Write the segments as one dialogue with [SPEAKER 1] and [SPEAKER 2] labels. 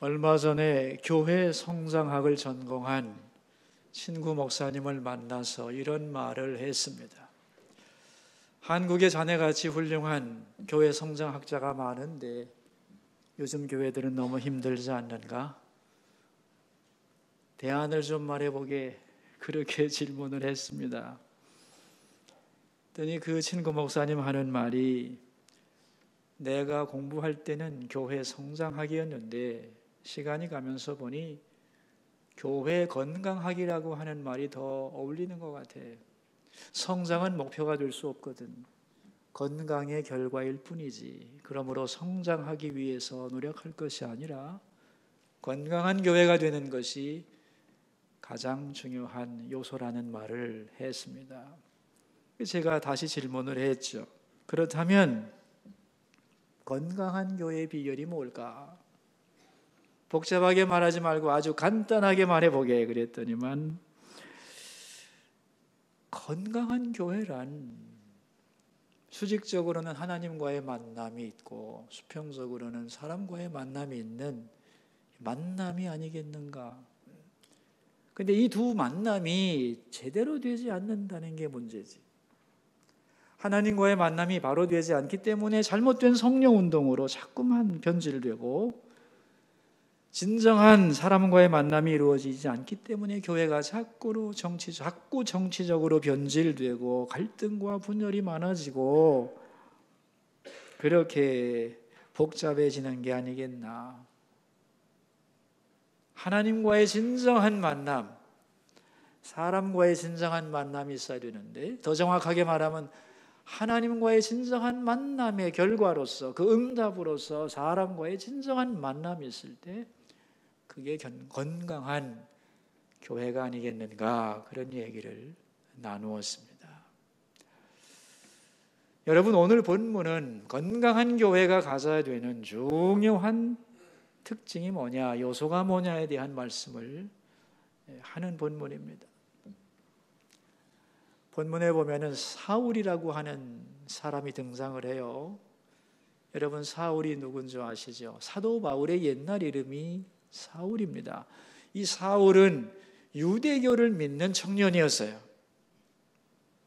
[SPEAKER 1] 얼마 전에 교회 성장학을 전공한 친구 목사님을 만나서 이런 말을 했습니다. 한국에 자네같이 훌륭한 교회 성장학자가 많은데 요즘 교회들은 너무 힘들지 않는가? 대안을 좀 말해보게, 그렇게 질문을 했습니다. 그랬더니 그 친구 목사님 하는 말이, 내가 공부할 때는 교회 성장학이었는데 시간이 가면서 보니 교회 건강학이라고 하는 말이 더 어울리는 것 같아. 성장은 목표가 될 수 없거든. 건강의 결과일 뿐이지. 그러므로 성장하기 위해서 노력할 것이 아니라 건강한 교회가 되는 것이 가장 중요한 요소라는 말을 했습니다. 제가 다시 질문을 했죠. 그렇다면 건강한 교회의 비결이 뭘까? 복잡하게 말하지 말고 아주 간단하게 말해보게 그랬더니만, 건강한 교회란 수직적으로는 하나님과의 만남이 있고 수평적으로는 사람과의 만남이 있는 만남이 아니겠는가? 근데 이 두 만남이 제대로 되지 않는다는 게 문제지. 하나님과의 만남이 바로 되지 않기 때문에 잘못된 성령 운동으로 자꾸만 변질되고, 진정한 사람과의 만남이 이루어지지 않기 때문에 교회가 자꾸 정치적으로 변질되고 갈등과 분열이 많아지고 그렇게 복잡해지는 게 아니겠나. 하나님과의 진정한 만남, 사람과의 진정한 만남이 있어야 되는데, 더 정확하게 말하면 하나님과의 진정한 만남의 결과로서, 그 응답으로서 사람과의 진정한 만남이 있을 때 그게 건강한 교회가 아니겠는가, 그런 얘기를 나누었습니다. 여러분, 오늘 본문은 건강한 교회가 가져야 되는 중요한 특징이 뭐냐, 요소가 뭐냐에 대한 말씀을 하는 본문입니다. 본문에 보면은 사울이라고 하는 사람이 등장을 해요. 여러분, 사울이 누군지 아시죠? 사도 바울의 옛날 이름이 사울입니다. 이 사울은 유대교를 믿는 청년이었어요.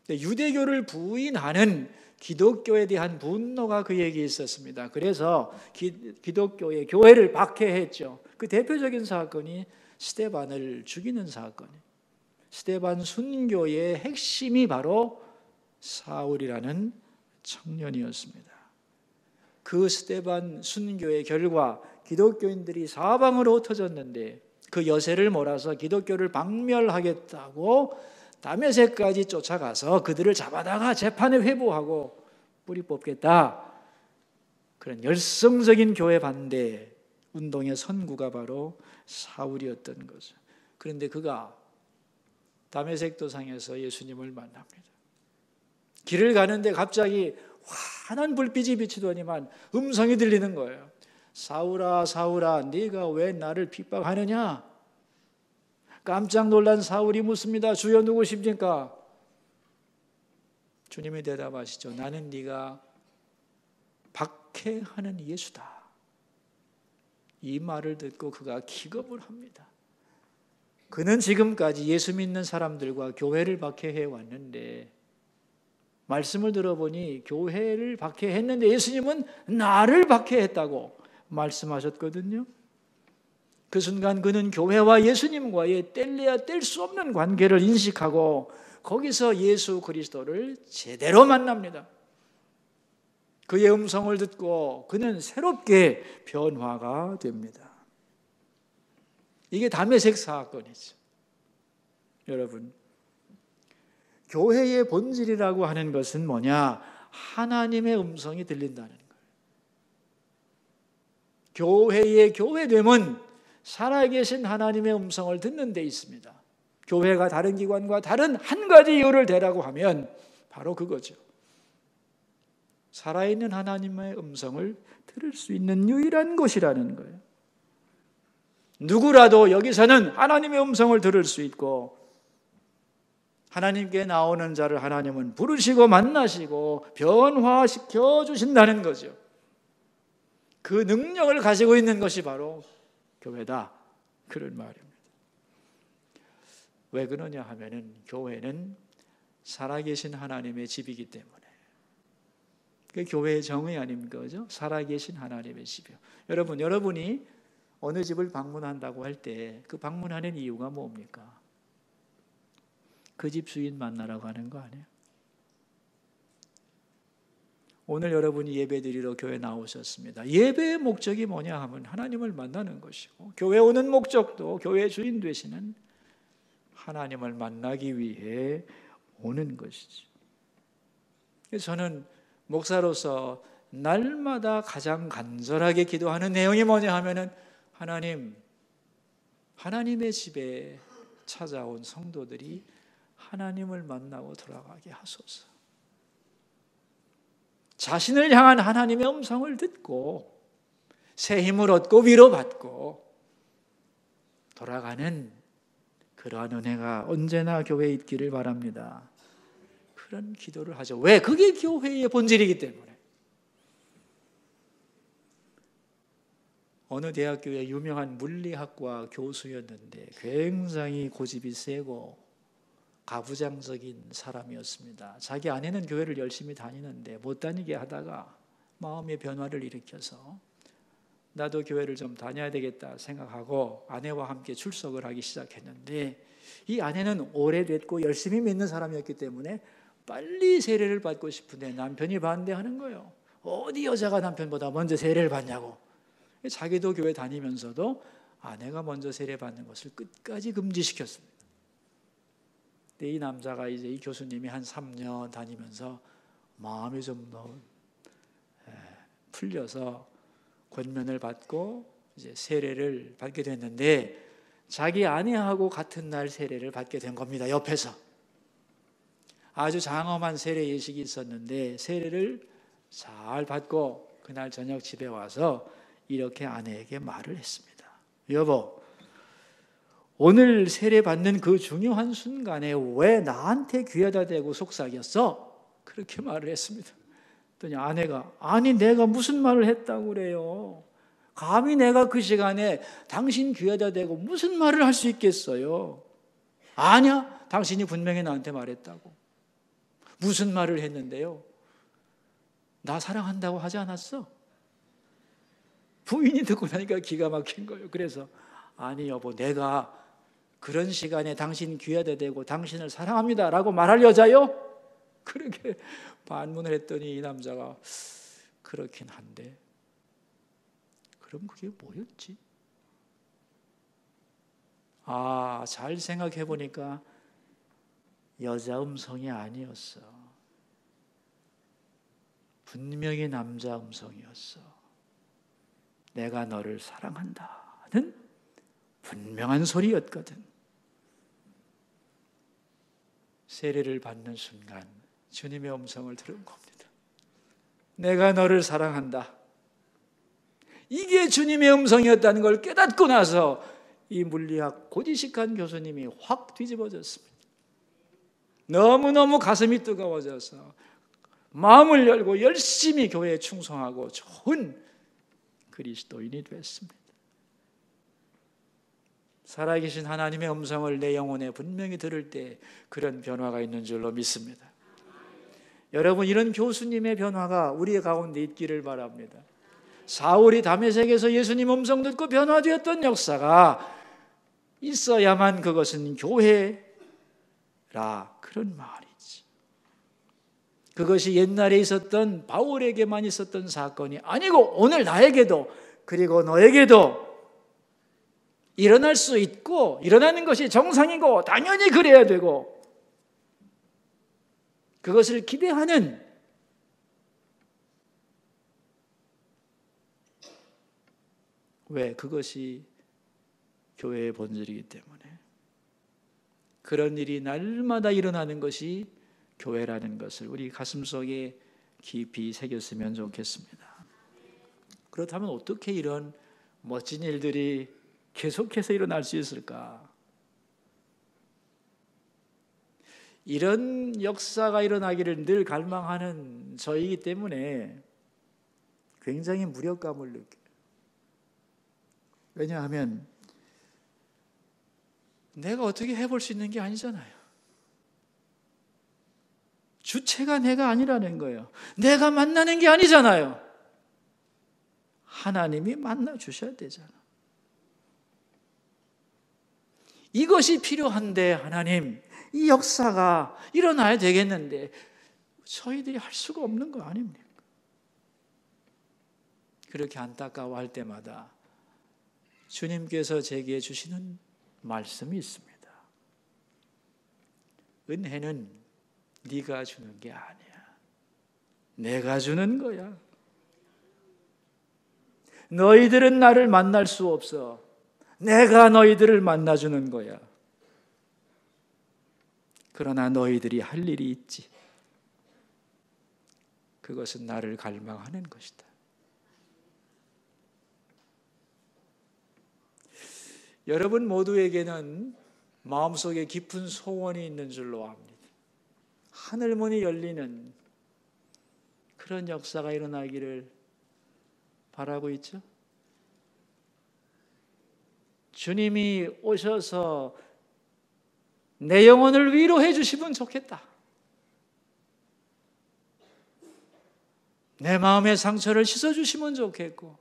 [SPEAKER 1] 유대교를 부인하는 기독교에 대한 분노가 그에게 있었습니다. 그래서 기독교의 교회를 박해했죠. 그 대표적인 사건이 스데반을 죽이는 사건이에요. 스데반 순교의 핵심이 바로 사울이라는 청년이었습니다. 그 스데반 순교의 결과 기독교인들이 사방으로 흩어졌는데, 그 여세를 몰아서 기독교를 박멸하겠다고 다메섹까지 쫓아가서 그들을 잡아다가 재판에 회부하고 뿌리 뽑겠다, 그런 열성적인 교회 반대 운동의 선구가 바로 사울이었던 거죠. 그런데 그가 다메섹 도상에서 예수님을 만납니다. 길을 가는데 갑자기 환한 불빛이 비치더니만 음성이 들리는 거예요. 사울아, 사울아, 네가 왜 나를 핍박하느냐? 깜짝 놀란 사울이 묻습니다. 주여, 누구십니까? 주님이 대답하시죠. 나는 네가 박해하는 예수다. 이 말을 듣고 그가 기겁을 합니다. 그는 지금까지 예수 믿는 사람들과 교회를 박해해 왔는데, 말씀을 들어보니 교회를 박해했는데 예수님은 나를 박해했다고 말씀하셨거든요. 그 순간 그는 교회와 예수님과의 뗄래야 뗄 수 없는 관계를 인식하고 거기서 예수 그리스도를 제대로 만납니다. 그의 음성을 듣고 그는 새롭게 변화가 됩니다. 이게 다메섹 사건이죠. 여러분, 교회의 본질이라고 하는 것은 뭐냐? 하나님의 음성이 들린다는 거예요. 교회의 교회됨은 살아계신 하나님의 음성을 듣는 데 있습니다. 교회가 다른 기관과 다른 한 가지 이유를 대라고 하면 바로 그거죠. 살아있는 하나님의 음성을 들을 수 있는 유일한 곳이라는 거예요. 누구라도 여기서는 하나님의 음성을 들을 수 있고, 하나님께 나오는 자를 하나님은 부르시고 만나시고 변화시켜 주신다는 거죠. 그 능력을 가지고 있는 것이 바로 교회다. 그런 말입니다. 왜 그러냐 하면은 교회는 살아계신 하나님의 집이기 때문에. 그 교회의 정의 아닙니까? 그죠? 살아계신 하나님의 집이요. 여러분이 어느 집을 방문한다고 할 때 그 방문하는 이유가 뭡니까? 그 집 주인 만나라고 하는 거 아니에요? 오늘 여러분이 예배드리러 교회 나오셨습니다. 예배의 목적이 뭐냐 하면 하나님을 만나는 것이고, 교회 오는 목적도 교회 주인 되시는 하나님을 만나기 위해 오는 것이죠. 저는 목사로서 날마다 가장 간절하게 기도하는 내용이 뭐냐 하면은 하나님의 집에 찾아온 성도들이 하나님을 만나고 돌아가게 하소서. 자신을 향한 하나님의 음성을 듣고 새 힘을 얻고 위로받고 돌아가는 그러한 은혜가 언제나 교회에 있기를 바랍니다. 그런 기도를 하죠. 왜? 그게 교회의 본질이기 때문에. 어느 대학교의 유명한 물리학과 교수였는데 굉장히 고집이 세고 가부장적인 사람이었습니다. 자기 아내는 교회를 열심히 다니는데 못 다니게 하다가 마음의 변화를 일으켜서 나도 교회를 좀 다녀야 되겠다 생각하고 아내와 함께 출석을 하기 시작했는데, 이 아내는 오래됐고 열심히 믿는 사람이었기 때문에 빨리 세례를 받고 싶은데 남편이 반대하는 거예요. 어디 여자가 남편보다 먼저 세례를 받냐고. 자기도 교회 다니면서도 아내가 먼저 세례 받는 것을 끝까지 금지시켰습니다. 근데 이 남자가 이제 이 교수님이 한 3년 다니면서 마음이 좀 더 풀려서 권면을 받고 이제 세례를 받게 됐는데, 자기 아내하고 같은 날 세례를 받게 된 겁니다. 옆에서 아주 장엄한 세례 예식이 있었는데 세례를 잘 받고 그날 저녁 집에 와서 이렇게 아내에게 말을 했습니다. 여보, 오늘 세례 받는 그 중요한 순간에 왜 나한테 귀에다 대고 속삭였어? 그렇게 말을 했습니다. 그랬더니 아내가, 아니 내가 무슨 말을 했다고 그래요? 감히 내가 그 시간에 당신 귀에다 대고 무슨 말을 할 수 있겠어요? 아니야, 당신이 분명히 나한테 말했다고. 무슨 말을 했는데요? 나 사랑한다고 하지 않았어? 부인이 듣고 나니까 기가 막힌 거예요. 그래서 아니 여보, 내가 그런 시간에 당신 귀에다 대고 당신을 사랑합니다 라고 말할 여자요? 그렇게 반문을 했더니 이 남자가 그렇긴 한데 그럼 그게 뭐였지? 잘 생각해 보니까 여자 음성이 아니었어. 분명히 남자 음성이었어. 내가 너를 사랑한다는 분명한 소리였거든. 세례를 받는 순간 주님의 음성을 들은 겁니다. 내가 너를 사랑한다. 이게 주님의 음성이었다는 걸 깨닫고 나서 이 물리학 고지식한 교수님이 확 뒤집어졌습니다. 너무너무 가슴이 뜨거워져서 마음을 열고 열심히 교회에 충성하고 좋은 그리스도인이 됐습니다. 살아계신 하나님의 음성을 내 영혼에 분명히 들을 때 그런 변화가 있는 줄로 믿습니다. 여러분, 이런 교수님의 변화가 우리 가운데 있기를 바랍니다. 사울이 다메섹에서 예수님 음성 듣고 변화되었던 역사가 있어야만 그것은 교회라, 그런 말이지. 그것이 옛날에 있었던 바울에게만 있었던 사건이 아니고 오늘 나에게도 그리고 너에게도 일어날 수 있고 일어나는 것이 정상이고 당연히 그래야 되고 그것을 기대하는 왜? 그것이 교회의 본질이기 때문에 그런 일이 날마다 일어나는 것이 교회라는 것을 우리 가슴속에 깊이 새겼으면 좋겠습니다. 그렇다면 어떻게 이런 멋진 일들이 계속해서 일어날 수 있을까? 이런 역사가 일어나기를 늘 갈망하는 저이기 때문에 굉장히 무력감을 느껴요. 왜냐하면 내가 어떻게 해볼 수 있는 게 아니잖아요. 주체가 내가 아니라는 거예요. 내가 만나는 게 아니잖아요. 하나님이 만나 주셔야 되잖아. 이것이 필요한데 하나님, 이 역사가 일어나야 되겠는데 저희들이 할 수가 없는 거 아닙니까? 그렇게 안타까워할 때마다 주님께서 제게 주시는 말씀이 있습니다. 은혜는 네가 주는 게 아니야. 내가 주는 거야. 너희들은 나를 만날 수 없어. 내가 너희들을 만나주는 거야. 그러나 너희들이 할 일이 있지. 그것은 나를 갈망하는 것이다. 여러분 모두에게는 마음속에 깊은 소원이 있는 줄로 압니다. 하늘문이 열리는 그런 역사가 일어나기를 바라고 있죠. 주님이 오셔서 내 영혼을 위로해 주시면 좋겠다. 내 마음의 상처를 씻어주시면 좋겠고,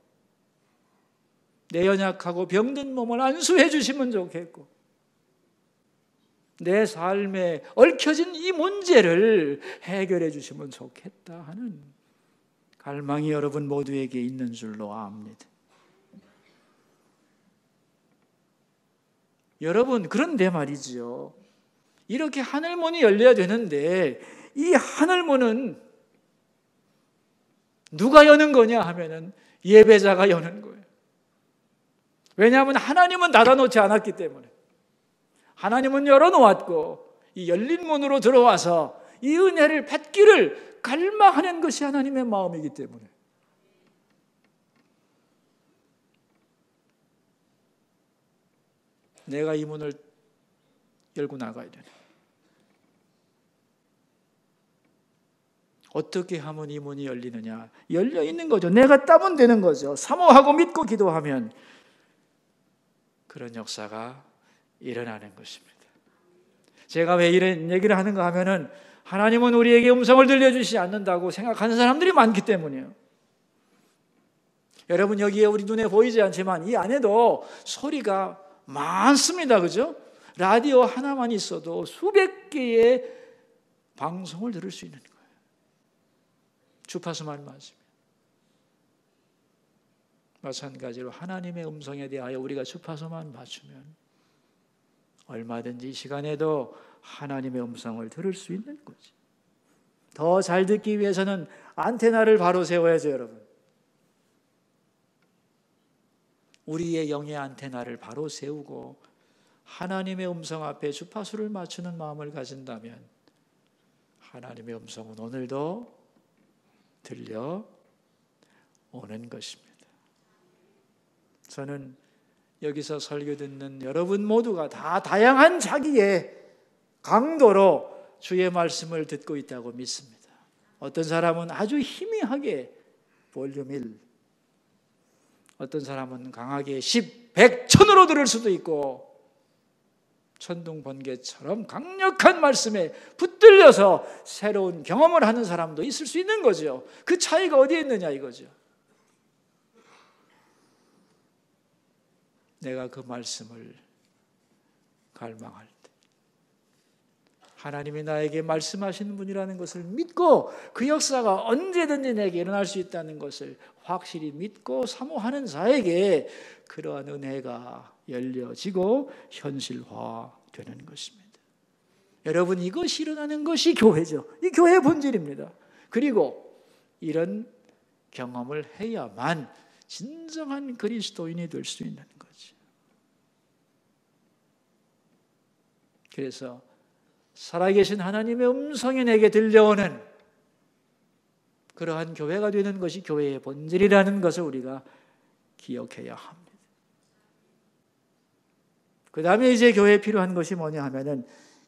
[SPEAKER 1] 내 연약하고 병든 몸을 안수해 주시면 좋겠고, 내 삶에 얽혀진 이 문제를 해결해 주시면 좋겠다 하는 갈망이 여러분 모두에게 있는 줄로 압니다. 여러분, 그런데 말이지요, 이렇게 하늘문이 열려야 되는데 이 하늘문은 누가 여는 거냐 하면은 예배자가 여는 거예요. 왜냐하면 하나님은 닫아놓지 않았기 때문에. 하나님은 열어놓았고 이 열린 문으로 들어와서 이 은혜를 받기를 갈망하는 것이 하나님의 마음이기 때문에. 내가 이 문을 열고 나가야 되네. 어떻게 하면 이 문이 열리느냐? 열려 있는 거죠. 내가 따면 되는 거죠. 사모하고 믿고 기도하면 그런 역사가 일어나는 것입니다. 제가 왜 이런 얘기를 하는가 하면은 하나님은 우리에게 음성을 들려주시지 않는다고 생각하는 사람들이 많기 때문이에요. 여러분, 여기에 우리 눈에 보이지 않지만 이 안에도 소리가 많습니다. 그죠? 라디오 하나만 있어도 수백 개의 방송을 들을 수 있는 거예요. 주파수만 맞으면. 마찬가지로 하나님의 음성에 대하여 우리가 주파수만 맞추면 얼마든지 이 시간에도 하나님의 음성을 들을 수 있는 거지. 더 잘 듣기 위해서는 안테나를 바로 세워야죠, 여러분. 우리의 영의 안테나를 바로 세우고 하나님의 음성 앞에 주파수를 맞추는 마음을 가진다면 하나님의 음성은 오늘도 들려오는 것입니다. 저는 여기서 설교 듣는 여러분 모두가 다 다양한 자기의 강도로 주의 말씀을 듣고 있다고 믿습니다. 어떤 사람은 아주 희미하게 볼륨 1, 어떤 사람은 강하게 10, 100, 1000으로 들을 수도 있고 천둥 번개처럼 강력한 말씀에 붙들려서 새로운 경험을 하는 사람도 있을 수 있는 거죠. 그 차이가 어디에 있느냐 이거죠. 내가 그 말씀을 갈망할 때 하나님이 나에게 말씀하시는 분이라는 것을 믿고 그 역사가 언제든지 내게 일어날 수 있다는 것을 확실히 믿고 사모하는 자에게 그러한 은혜가 열려지고 현실화되는 것입니다. 여러분, 이것이 일어나는 것이 교회죠. 이 교회의 본질입니다. 그리고 이런 경험을 해야만 진정한 그리스도인이 될 수 있는 거지. 그래서 살아계신 하나님의 음성이 내게 들려오는 그러한 교회가 되는 것이 교회의 본질이라는 것을 우리가 기억해야 합니다. 그 다음에 이제 교회에 필요한 것이 뭐냐 하면은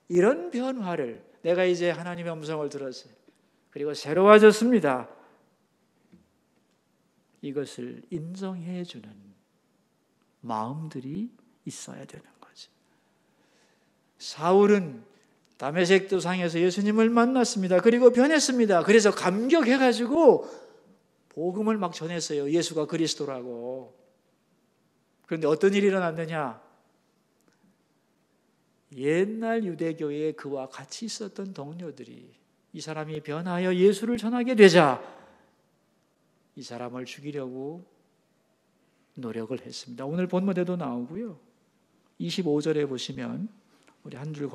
[SPEAKER 1] 이런 변화를, 내가 이제 하나님의 음성을 들었어요. 그리고 새로워졌습니다. 이것을 인정해 주는 마음들이 있어야 되는 거지. 사울은 다메섹 도상에서 예수님을 만났습니다. 그리고 변했습니다. 그래서 감격해가지고 복음을 막 전했어요. 예수가 그리스도라고. 그런데 어떤 일이 일어났느냐? 옛날 유대교에 그와 같이 있었던 동료들이 이 사람이 변하여 예수를 전하게 되자 이 사람을 죽이려고 노력을 했습니다. 오늘 본문에도 나오고요. 25절에 보시면 우리 한 줄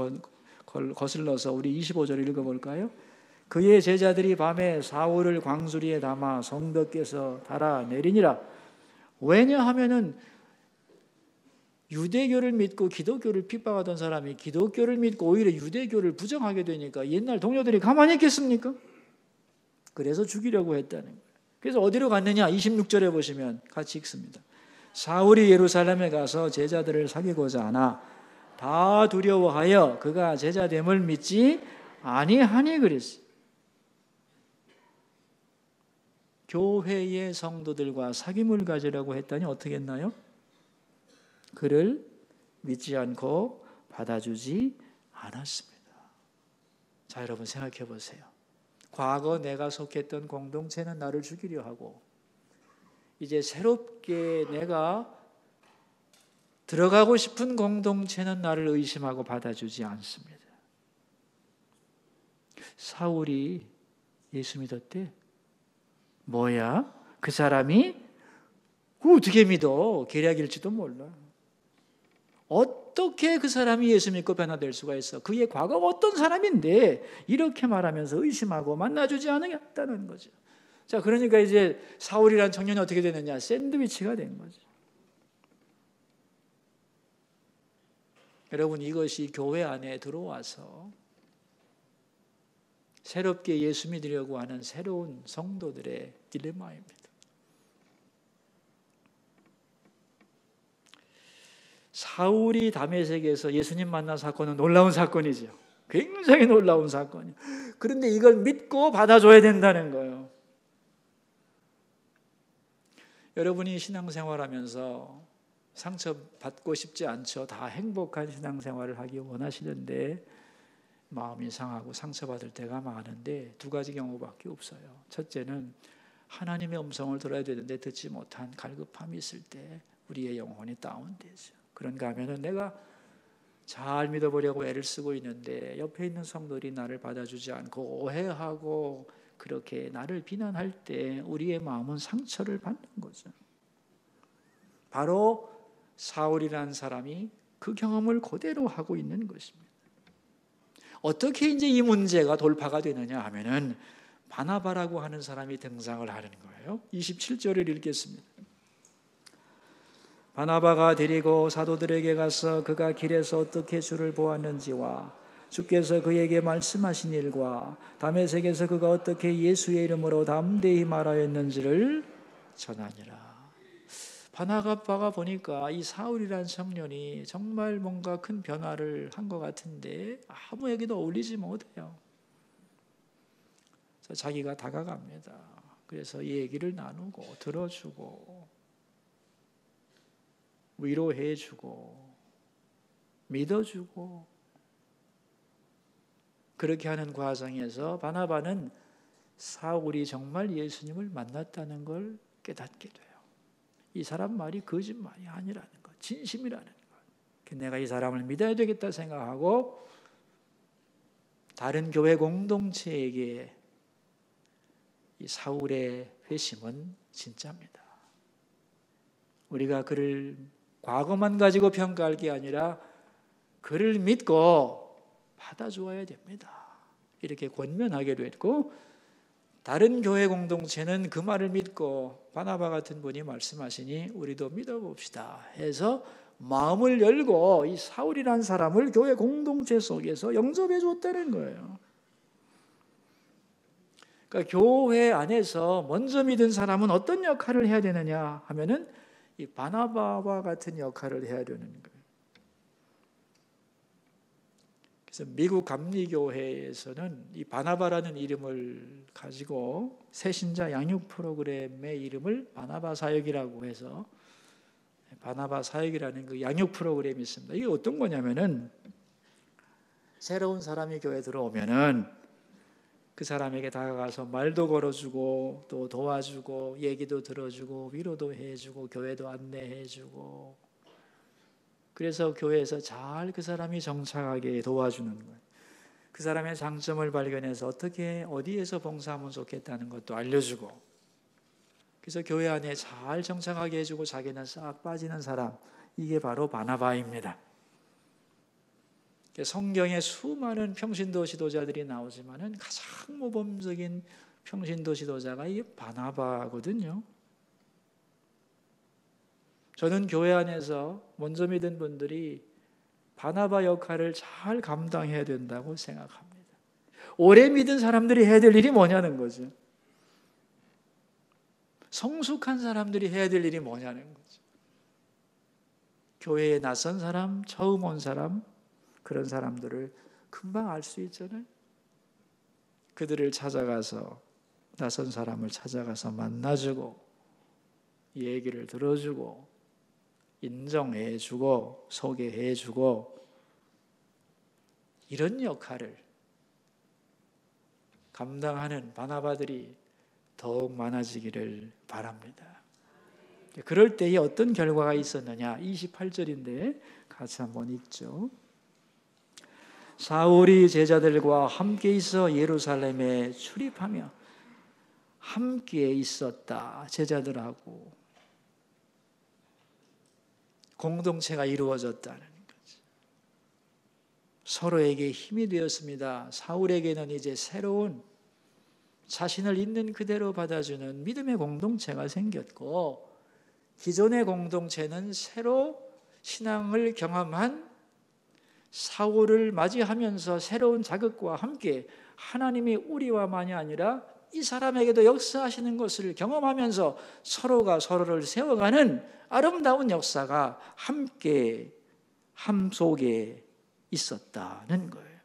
[SPEAKER 1] 거슬러서 우리 25절 읽어볼까요? 그의 제자들이 밤에 사울을 광수리에 담아 성벽에서 달아내리니라. 왜냐하면은 유대교를 믿고 기독교를 핍박하던 사람이 기독교를 믿고 오히려 유대교를 부정하게 되니까 옛날 동료들이 가만히 있겠습니까? 그래서 죽이려고 했다는 거예요. 그래서 어디로 갔느냐? 26절에 보시면 같이 읽습니다. 사울이 예루살렘에 가서 제자들을 사귀고자 하나 다 두려워하여 그가 제자됨을 믿지 아니하니 그랬어요. 교회의 성도들과 사귐을 가지라고 했더니 어떻게 했나요? 그를 믿지 않고 받아주지 않았습니다. 자, 여러분 생각해 보세요. 과거 내가 속했던 공동체는 나를 죽이려 하고 이제 새롭게 내가 들어가고 싶은 공동체는 나를 의심하고 받아주지 않습니다. 사울이 예수 믿었대? 뭐야? 그 사람이 어떻게 믿어? 계략일지도 몰라. 어떻게 그 사람이 예수 믿고 변화될 수가 있어? 그의 과거가 어떤 사람인데 이렇게 말하면서 의심하고 만나주지 않았다는 거죠. 자, 그러니까 이제 사울이라는 청년이 어떻게 되느냐? 샌드위치가 된 거죠. 여러분, 이것이 교회 안에 들어와서 새롭게 예수 믿으려고 하는 새로운 성도들의 딜레마입니다. 사울이 다메섹에서 예수님 만난 사건은 놀라운 사건이죠. 굉장히 놀라운 사건이에요. 그런데 이걸 믿고 받아줘야 된다는 거예요. 여러분이 신앙생활하면서 상처받고 싶지 않죠. 다 행복한 신앙생활을 하기 원하시는데 마음이 상하고 상처받을 때가 많은데 두 가지 경우밖에 없어요. 첫째는 하나님의 음성을 들어야 되는데 듣지 못한 갈급함이 있을 때 우리의 영혼이 다운되죠. 그런가 하면은 내가 잘 믿어보려고 애를 쓰고 있는데 옆에 있는 성도들이 나를 받아주지 않고 오해하고 그렇게 나를 비난할 때 우리의 마음은 상처를 받는 거죠. 바로 사울이라는 사람이 그 경험을 그대로 하고 있는 것입니다. 어떻게 이제 이 문제가 돌파가 되느냐 하면은 바나바라고 하는 사람이 등장을 하는 거예요. 27절을 읽겠습니다. 바나바가 데리고 사도들에게 가서 그가 길에서 어떻게 주를 보았는지와 주께서 그에게 말씀하신 일과 다메섹에서 그가 어떻게 예수의 이름으로 담대히 말하였는지를 전하니라. 바나바가 보니까 이 사울이라는 청년이 정말 뭔가 큰 변화를 한 것 같은데 아무에게도 어울리지 못해요. 그래서 자기가 다가갑니다. 그래서 이 얘기를 나누고 들어주고 위로해주고 믿어주고 그렇게 하는 과정에서 바나바는 사울이 정말 예수님을 만났다는 걸 깨닫게 돼요. 이 사람 말이 거짓말이 아니라는 것, 진심이라는 것. 내가 이 사람을 믿어야 되겠다 생각하고 다른 교회 공동체에게 이 사울의 회심은 진짜입니다. 우리가 그를 과거만 가지고 평가할 게 아니라 그를 믿고 받아주어야 됩니다. 이렇게 권면하기로 했고 다른 교회 공동체는 그 말을 믿고 바나바 같은 분이 말씀하시니 우리도 믿어봅시다 해서 마음을 열고 이 사울이라는 사람을 교회 공동체 속에서 영접해 줬다는 거예요. 그러니까 교회 안에서 먼저 믿은 사람은 어떤 역할을 해야 되느냐 하면은 이 바나바와 같은 역할을 해야 되는 거예요. 그래서 미국 감리교회에서는 이 바나바라는 이름을 가지고 새신자 양육 프로그램의 이름을 바나바 사역이라고 해서 바나바 사역이라는 그 양육 프로그램이 있습니다. 이게 어떤 거냐면은 새로운 사람이 교회에 들어오면은 그 사람에게 다가가서 말도 걸어주고 또 도와주고 얘기도 들어주고 위로도 해주고 교회도 안내해주고, 그래서 교회에서 잘 그 사람이 정착하게 도와주는 거예요. 그 사람의 장점을 발견해서 어떻게 어디에서 봉사하면 좋겠다는 것도 알려주고, 그래서 교회 안에 잘 정착하게 해주고 자기는 싹 빠지는 사람, 이게 바로 바나바입니다. 성경에 수많은 평신도 지도자들이 나오지만은 가장 모범적인 평신도 지도자가 이 바나바거든요. 저는 교회 안에서 먼저 믿은 분들이 바나바 역할을 잘 감당해야 된다고 생각합니다. 오래 믿은 사람들이 해야 될 일이 뭐냐는 거죠. 성숙한 사람들이 해야 될 일이 뭐냐는 거죠. 교회에 낯선 사람, 처음 온 사람, 그런 사람들을 금방 알 수 있잖아요. 그들을 찾아가서, 낯선 사람을 찾아가서 만나주고 얘기를 들어주고 인정해주고 소개해주고, 이런 역할을 감당하는 바나바들이 더욱 많아지기를 바랍니다. 그럴 때에 어떤 결과가 있었느냐, 28절인데 같이 한번 읽죠. 사울이 제자들과 함께 있어 예루살렘에 출입하며, 함께 있었다. 제자들하고 공동체가 이루어졌다는 거죠. 서로에게 힘이 되었습니다. 사울에게는 이제 새로운 자신을 있는 그대로 받아주는 믿음의 공동체가 생겼고, 기존의 공동체는 새로 신앙을 경험한 사울을 맞이하면서 새로운 자극과 함께 하나님이 우리와만이 아니라 이 사람에게도 역사하시는 것을 경험하면서 서로가 서로를 세워가는 아름다운 역사가 함께 함 속에 있었다는 거예요.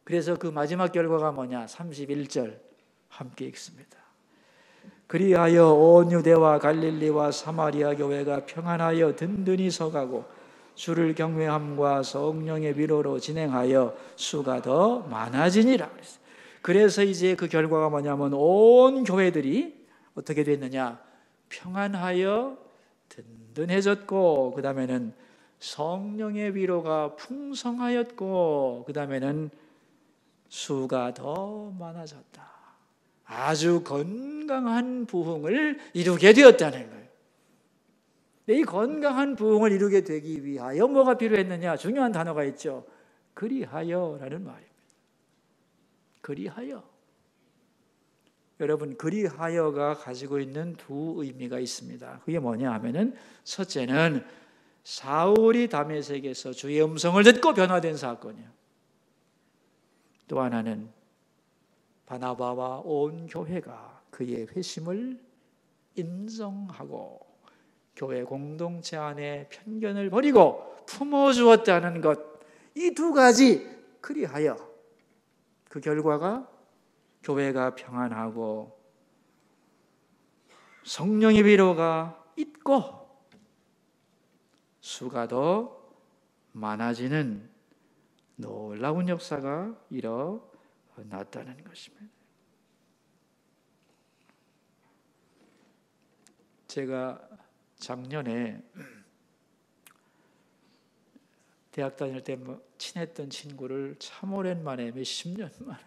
[SPEAKER 1] 그래서 그 마지막 결과가 뭐냐, 31절 함께 읽습니다. 그리하여 온 유대와 갈릴리와 사마리아 교회가 평안하여 든든히 서가고 주를 경외함과 성령의 위로로 진행하여 수가 더 많아지니라. 그래서 이제 그 결과가 뭐냐면 온 교회들이 어떻게 됐느냐, 평안하여 든든해졌고, 그 다음에는 성령의 위로가 풍성하였고, 그 다음에는 수가 더 많아졌다. 아주 건강한 부흥을 이루게 되었다는 거예요. 이 건강한 부흥을 이루게 되기 위하여 뭐가 필요했느냐, 중요한 단어가 있죠. 그리하여라는 말입니다. 그리하여. 여러분, 그리하여가 가지고 있는 두 의미가 있습니다. 그게 뭐냐 하면은, 첫째는 사울이 다메섹에서 주의 음성을 듣고 변화된 사건이에요. 또 하나는 바나바와 온 교회가 그의 회심을 인정하고 교회 공동체 안에 편견을 버리고 품어주었다는 것, 이 두 가지, 그리하여, 그 결과가 교회가 평안하고 성령의 위로가 있고 수가 더 많아지는 놀라운 역사가 일어났다는 것입니다. 제가 작년에 대학 다닐 때 친했던 친구를 참 오랜만에 몇십 년 만에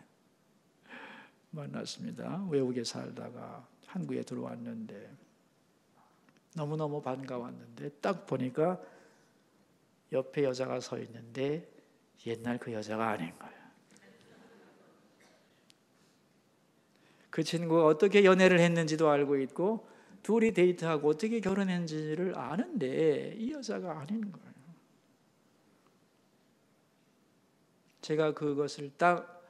[SPEAKER 1] 만났습니다. 외국에 살다가 한국에 들어왔는데 너무너무 반가웠는데 딱 보니까 옆에 여자가 서 있는데 옛날 그 여자가 아닌 거예요. 그 친구가 어떻게 연애를 했는지도 알고 있고 둘이 데이트하고 어떻게 결혼했는지를 아는데 이 여자가 아닌 거예요. 제가 그것을 딱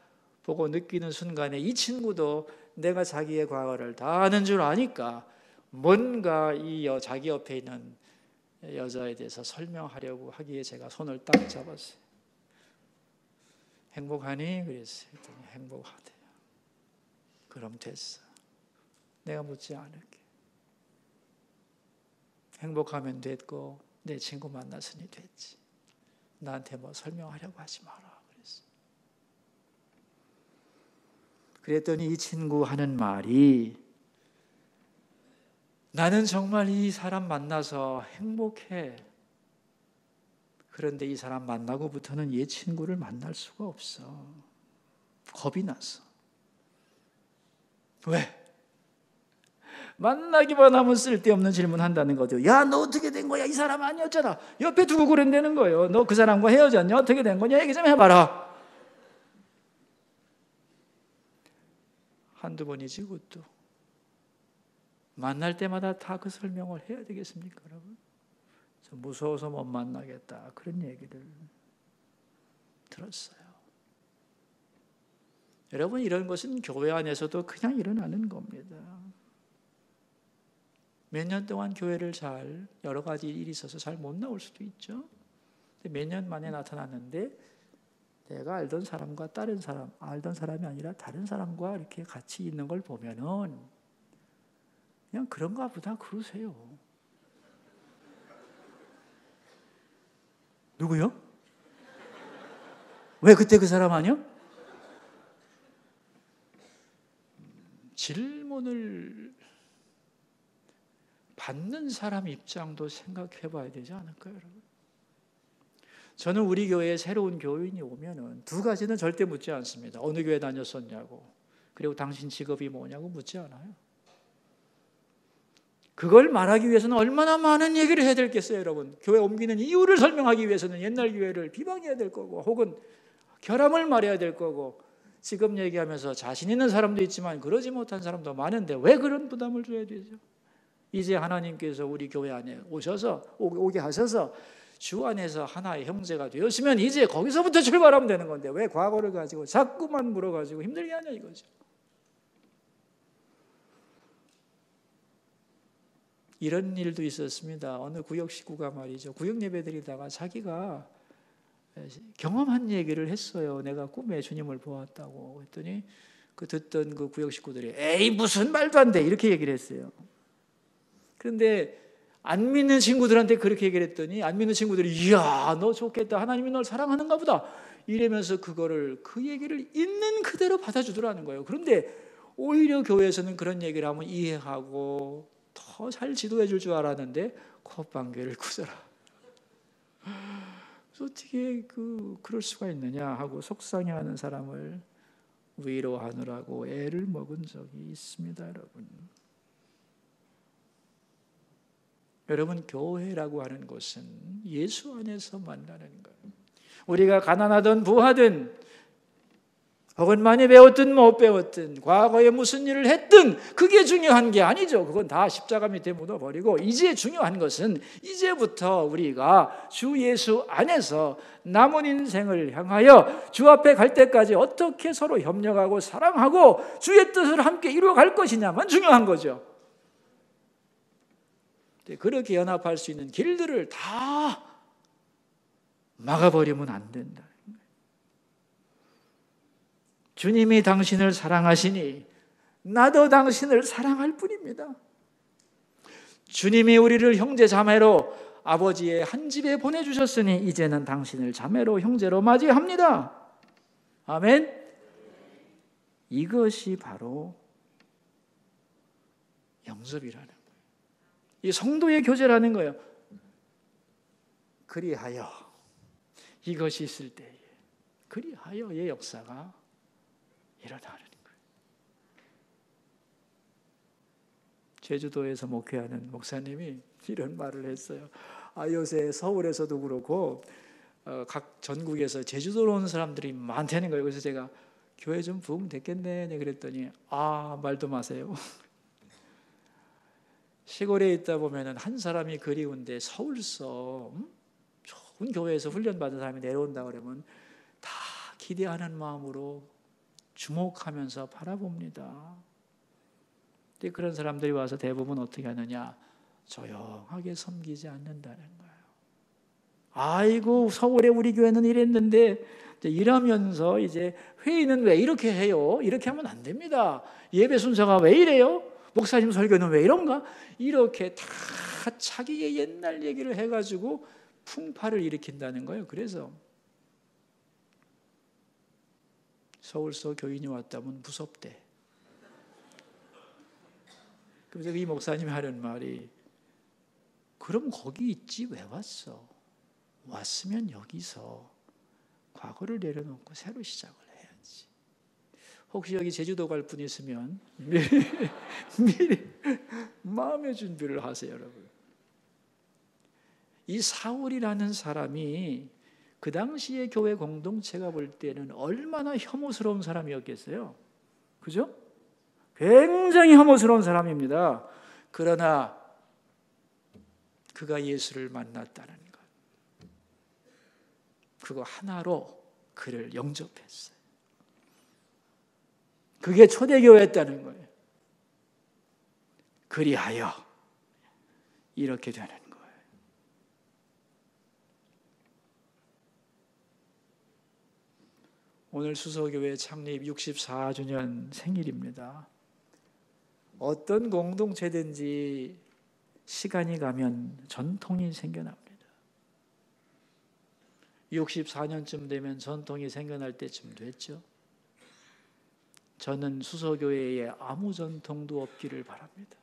[SPEAKER 1] 보고 느끼는 순간에 이 친구도 내가 자기의 과거를 다 아는 줄 아니까 뭔가 자기 옆에 있는 여자에 대해서 설명하려고 하기에 제가 손을 딱 잡았어요. 행복하니? 그랬어요. 행복하대요. 그럼 됐어. 내가 묻지 않을게. 행복하면 됐고 내 친구 만났으니 됐지. 나한테 뭐 설명하려고 하지 마라 그랬어. 그랬더니 이 친구 하는 말이 나는 정말 이 사람 만나서 행복해. 그런데 이 사람 만나고부터는 얘 친구를 만날 수가 없어. 겁이 났어. 왜? 만나기만 하면 쓸데없는 질문한다는 거죠. 야, 너 어떻게 된 거야? 이 사람 아니었잖아. 옆에 두고 그런다는 거예요. 너 그 사람과 헤어졌냐? 어떻게 된 거냐? 얘기 좀 해봐라. 한두 번이지 그것도. 만날 때마다 다 그 설명을 해야 되겠습니까, 여러분? 무서워서 못 만나겠다. 그런 얘기를 들었어요. 여러분, 이런 것은 교회 안에서도 그냥 일어나는 겁니다. 몇 년 동안 교회를 여러 가지 일이 있어서 잘 못 나올 수도 있죠. 몇 년 만에 나타났는데 내가 알던 사람과 알던 사람이 아니라 다른 사람과 이렇게 같이 있는 걸 보면은 그냥 그런가 보다 그러세요. 누구요? 왜 그때 그 사람 아니요? 질문을 받는 사람 입장도 생각해 봐야 되지 않을까요, 여러분? 저는 우리 교회에 새로운 교인이 오면은 두 가지는 절대 묻지 않습니다. 어느 교회 다녔었냐고, 그리고 당신 직업이 뭐냐고 묻지 않아요. 그걸 말하기 위해서는 얼마나 많은 얘기를 해야 되겠어요, 여러분. 교회 옮기는 이유를 설명하기 위해서는 옛날 교회를 비방해야 될 거고, 혹은 결함을 말해야 될 거고, 지금 얘기하면서 자신 있는 사람도 있지만 그러지 못한 사람도 많은데 왜 그런 부담을 줘야 되죠? 이제 하나님께서 우리 교회 안에 오게 하셔서 주 안에서 하나의 형제가 되었으면 이제 거기서부터 출발하면 되는 건데 왜 과거를 가지고 자꾸만 물어가지고 힘들게 하냐 이거죠. 이런 일도 있었습니다. 어느 구역 식구가 말이죠. 구역 예배드리다가 자기가 경험한 얘기를 했어요. 내가 꿈에 주님을 보았다고. 그랬더니 듣던 그 구역 식구들이 에이 무슨 말도 안 돼 이렇게 얘기를 했어요. 그런데 안 믿는 친구들한테 그렇게 얘기를 했더니 안 믿는 친구들이 이야 너 좋겠다. 하나님이 널 사랑하는가 보다. 이러면서 그 얘기를 있는 그대로 받아주더라는 거예요. 그런데 오히려 교회에서는 그런 얘기를 하면 이해하고 더 잘 지도해 줄 줄 알았는데 콧방귀를 꽂아라. 어떻게 그럴 수가 있느냐 하고 속상해하는 사람을 위로하느라고 애를 먹은 적이 있습니다, 여러분. 여러분, 교회라고 하는 것은 예수 안에서 만나는 거예요. 우리가 가난하든 부하든 혹은 많이 배웠든 못 배웠든 과거에 무슨 일을 했든 그게 중요한 게 아니죠. 그건 다 십자가 밑에 묻어버리고 이제 중요한 것은 이제부터 우리가 주 예수 안에서 남은 인생을 향하여 주 앞에 갈 때까지 어떻게 서로 협력하고 사랑하고 주의 뜻을 함께 이루어갈 것이냐만 중요한 거죠. 그렇게 연합할 수 있는 길들을 다 막아버리면 안 된다. 주님이 당신을 사랑하시니 나도 당신을 사랑할 뿐입니다. 주님이 우리를 형제 자매로 아버지의 한 집에 보내주셨으니 이제는 당신을 자매로 형제로 맞이합니다. 아멘. 이것이 바로 영접이라는 거예요. 이 성도의 교제라는 거예요. 그리하여 이것이 있을 때에 그리하여의 역사가 일어나는 거예요. 제주도에서 목회하는 목사님이 이런 말을 했어요. 요새 서울에서도 그렇고 각 전국에서 제주도로 온 사람들이 많다는 거예요. 그래서 제가 교회 좀 부흥 됐겠네 그랬더니 말도 마세요. 시골에 있다 보면 한 사람이 그리운데 서울서 좋은 교회에서 훈련받은 사람이 내려온다 그러면 다 기대하는 마음으로 주목하면서 바라봅니다. 근데 그런 사람들이 와서 대부분 어떻게 하느냐? 조용하게 섬기지 않는다는 거예요. 아이고 서울에 우리 교회는 이랬는데 이러면서 이제 회의는 왜 이렇게 해요? 이렇게 하면 안 됩니다. 예배 순서가 왜 이래요? 목사님 설교는 왜 이런가? 이렇게 다 자기의 옛날 얘기를 해가지고 풍파를 일으킨다는 거예요. 그래서 서울서 교인이 왔다면 무섭대. 그래서 이 목사님이 하는 말이, 그럼 거기 있지 왜 왔어? 왔으면 여기서 과거를 내려놓고 새로 시작을 해야지. 혹시 여기 제주도 갈 분 있으면 미리 마음의 준비를 하세요, 여러분. 이 사울이라는 사람이 그 당시의 교회 공동체가 볼 때는 얼마나 혐오스러운 사람이었겠어요. 그죠? 굉장히 혐오스러운 사람입니다. 그러나 그가 예수를 만났다는 것, 그거 하나로 그를 영접했어요. 그게 초대교회였다는 거예요. 그리하여 이렇게 되는 거예요. 오늘 수서교회 창립 64주년 생일입니다. 어떤 공동체든지 시간이 가면 전통이 생겨납니다. 64년쯤 되면 전통이 생겨날 때쯤 됐죠. 저는 수서교회에 아무 전통도 없기를 바랍니다.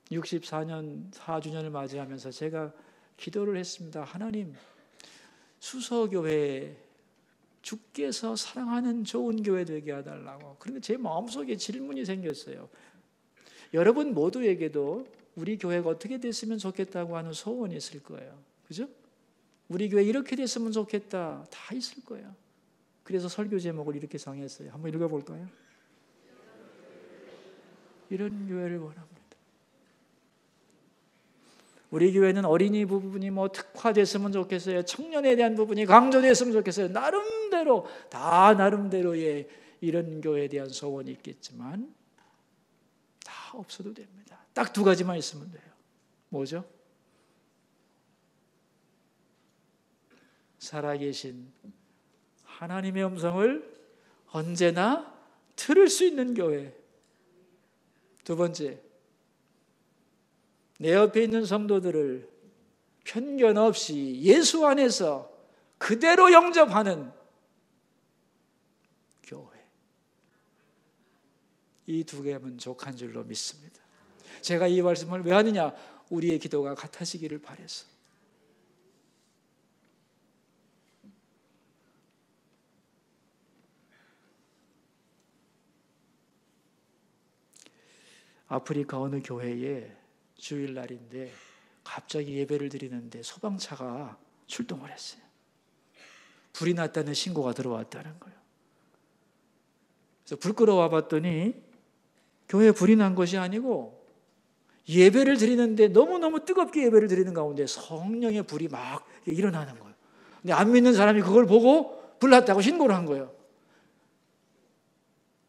[SPEAKER 1] 64년 4주년을 맞이하면서 제가 기도를 했습니다. 하나님, 수서교회 주께서 사랑하는 좋은 교회 되게 해달라고. 그런데 제 마음속에 질문이 생겼어요. 여러분 모두에게도 우리 교회가 어떻게 됐으면 좋겠다고 하는 소원이 있을 거예요. 그죠? 우리 교회 이렇게 됐으면 좋겠다. 다 있을 거예요. 그래서 설교 제목을 이렇게 정했어요. 한번 읽어볼까요? 이런 교회를 원합니다. 우리 교회는 어린이 부분이 특화됐으면 좋겠어요. 청년에 대한 부분이 강조됐으면 좋겠어요. 나름대로 다 나름대로의 이런 교회에 대한 소원이 있겠지만 다 없어도 됩니다. 딱 두 가지만 있으면 돼요. 뭐죠? 살아계신 하나님의 음성을 언제나 들을 수 있는 교회. 두 번째, 내 옆에 있는 성도들을 편견 없이 예수 안에서 그대로 영접하는 교회. 이 두 개면 족한 줄로 믿습니다. 제가 이 말씀을 왜 하느냐? 우리의 기도가 같아지기를 바라서. 아프리카 어느 교회에 주일날인데 갑자기 예배를 드리는데 소방차가 출동을 했어요. 불이 났다는 신고가 들어왔다는 거예요. 그래서 불 끌어와 봤더니 교회에 불이 난 것이 아니고 예배를 드리는데 너무너무 뜨겁게 예배를 드리는 가운데 성령의 불이 막 일어나는 거예요. 근데 안 믿는 사람이 그걸 보고 불 났다고 신고를 한 거예요.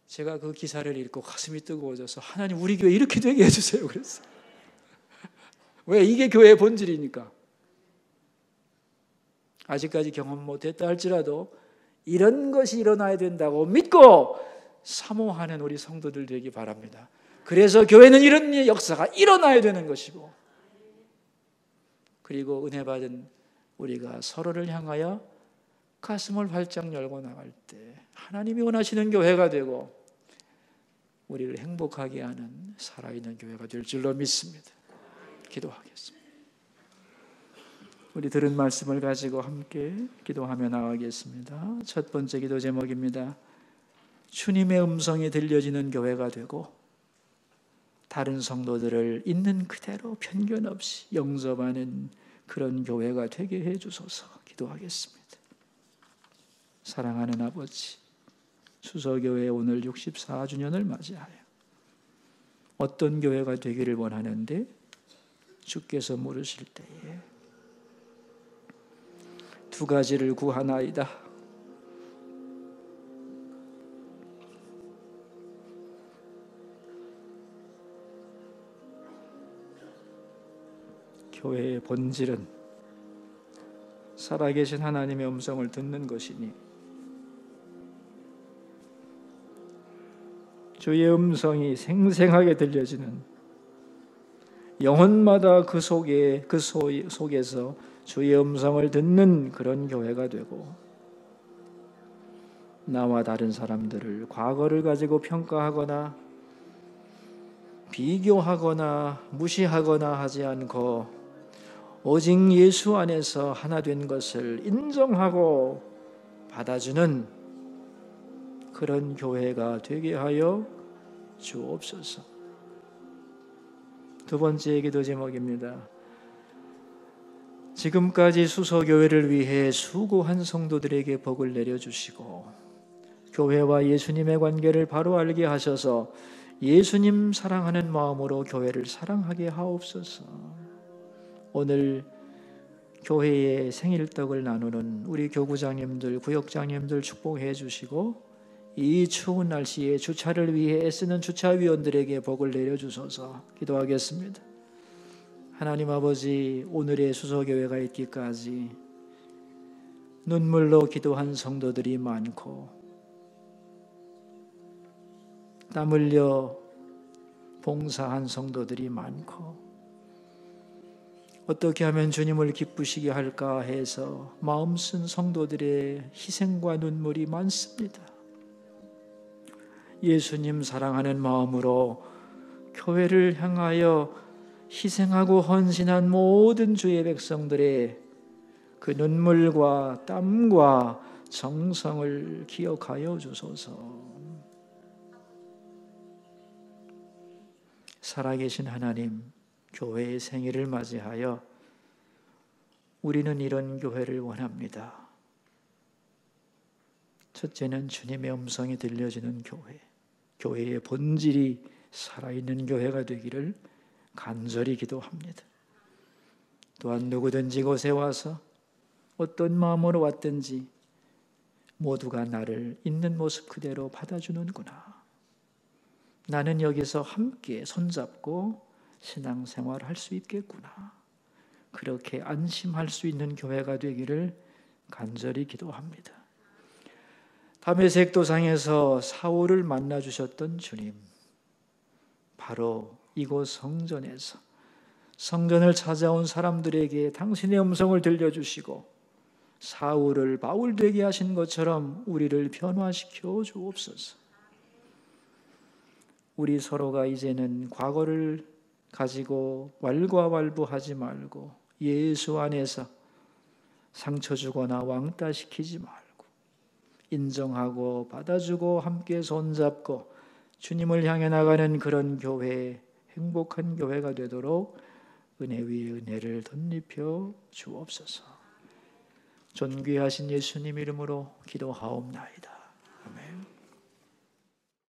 [SPEAKER 1] 제가 그 기사를 읽고 가슴이 뜨거워져서 하나님 우리 교회 이렇게 되게 해주세요 그랬어요. 왜? 이게 교회의 본질이니까. 아직까지 경험 못했다 할지라도 이런 것이 일어나야 된다고 믿고 사모하는 우리 성도들 되기 바랍니다. 그래서 교회는 이런 역사가 일어나야 되는 것이고, 그리고 은혜 받은 우리가 서로를 향하여 가슴을 활짝 열고 나갈 때 하나님이 원하시는 교회가 되고 우리를 행복하게 하는 살아있는 교회가 될 줄로 믿습니다. 기도하겠습니다. 우리 들은 말씀을 가지고 함께 기도하며 나가겠습니다. 첫 번째 기도 제목입니다. 주님의 음성이 들려지는 교회가 되고 다른 성도들을 있는 그대로 편견 없이 영접하는 그런 교회가 되게 해주소서. 기도하겠습니다. 사랑하는 아버지, 수서교회 오늘 64주년을 맞이하여 어떤 교회가 되기를 원하는데 주께서 물으실 때에 두 가지를 구하나이다. 교회의 본질은 살아계신 하나님의 음성을 듣는 것이니 주의 음성이 생생하게 들려지는, 영혼마다 그 속에서 주의 음성을 듣는 그런 교회가 되고, 나와 다른 사람들을 과거를 가지고 평가하거나 비교하거나 무시하거나 하지 않고 오직 예수 안에서 하나 된 것을 인정하고 받아주는 그런 교회가 되게 하여 주옵소서. 두 번째 기도 제목입니다. 지금까지 수소교회를 위해 수고한 성도들에게 복을 내려주시고 교회와 예수님의 관계를 바로 알게 하셔서 예수님 사랑하는 마음으로 교회를 사랑하게 하옵소서. 오늘 교회의 생일떡을 나누는 우리 교구장님들, 구역장님들 축복해 주시고 이 추운 날씨에 주차를 위해 애쓰는 주차위원들에게 복을 내려주소서. 기도하겠습니다. 하나님 아버지, 오늘의 수소교회가 있기까지 눈물로 기도한 성도들이 많고 땀 흘려 봉사한 성도들이 많고 어떻게 하면 주님을 기쁘시게 할까 해서 마음 쓴 성도들의 희생과 눈물이 많습니다. 예수님 사랑하는 마음으로 교회를 향하여 희생하고 헌신한 모든 주의 백성들의 그 눈물과 땀과 정성을 기억하여 주소서. 살아계신 하나님, 교회의 생일을 맞이하여 우리는 이런 교회를 원합니다. 첫째는 주님의 음성이 들려지는 교회, 교회의 본질이 살아있는 교회가 되기를 간절히 기도합니다. 또한 누구든지 이곳에 와서 어떤 마음으로 왔든지 모두가 나를 있는 모습 그대로 받아주는구나. 나는 여기서 함께 손잡고 신앙생활을 할 수 있겠구나. 그렇게 안심할 수 있는 교회가 되기를 간절히 기도합니다. 다메섹 도상에서 사울을 만나 주셨던 주님, 바로 이곳 성전에서 성전을 찾아온 사람들에게 당신의 음성을 들려주시고 사울을 바울 되게 하신 것처럼 우리를 변화시켜 주옵소서. 우리 서로가 이제는 과거를 가지고 왈가왈부하지 말고 예수 안에서 상처 주거나 왕따시키지 말고 인정하고 받아주고 함께 손잡고 주님을 향해 나가는 그런 교회, 행복한 교회가 되도록 은혜 위에 은혜를 덧입혀 주옵소서. 존귀하신 예수님 이름으로 기도하옵나이다.